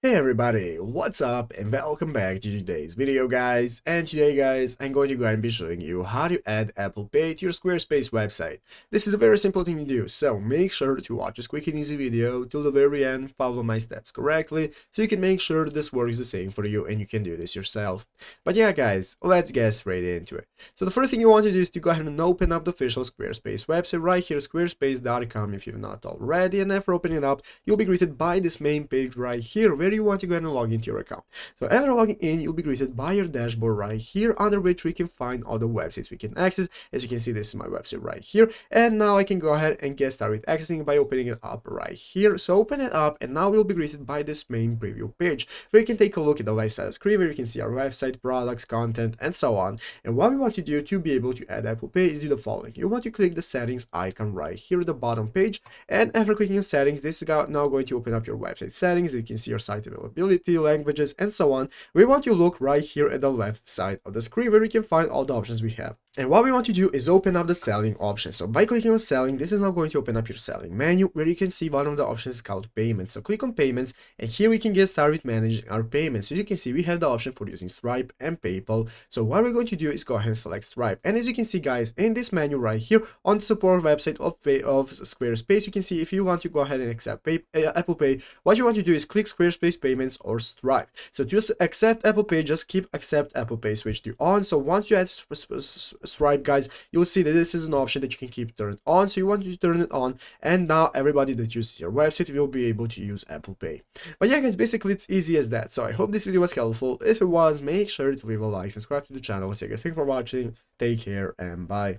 Hey everybody, what's up and welcome back to today's video guys. And today guys, I'm going to go and be showing you how to add Apple Pay to your Squarespace website. This is a very simple thing to do, so make sure to watch this quick and easy video till the very end, follow my steps correctly, so you can make sure this works the same for you and you can do this yourself. But yeah guys, let's get straight into it. So the first thing you want to do is to go ahead and open up the official Squarespace website right here, squarespace.com if you've not already, and after opening it up, you'll be greeted by this main page right here where you want to go ahead and log into your account. So after logging in, you'll be greeted by your dashboard right here, under which we can find all the websites we can access. As you can see, this is my website right here, and now I can go ahead and get started accessing by opening it up right here. So open it up, and now we'll be greeted by this main preview page where you can take a look at the left side of the screen where you can see our website, products, content, and so on. And what we want to do to be able to add Apple Pay is do the following. You want to click the settings icon right here at the bottom page, and after clicking on settings, this is now going to open up your website settings. You can see your site availability, languages, and so on. We want to look right here at the left side of the screen where we can find all the options we have. And what we want to do is open up the selling option. So by clicking on selling, this is now going to open up your selling menu where you can see one of the options called payments. So click on payments, and here we can get started managing our payments. So you can see we have the option for using Stripe and PayPal. So what we're going to do is go ahead and select Stripe. And as you can see guys, in this menu right here on the support website of Squarespace, you can see if you want to go ahead and accept Apple Pay, what you want to do is click Squarespace payments or Stripe. So to accept Apple Pay, just keep accept Apple Pay switch to on. So once you add Stripe guys, you'll see that this is an option that you can keep turned on. So you want to turn it on, and now everybody that uses your website will be able to use Apple Pay. But yeah guys, basically it's easy as that. So I hope this video was helpful. If it was, make sure to leave a like, subscribe to the channel. So you guys, thanks for watching, take care, and bye.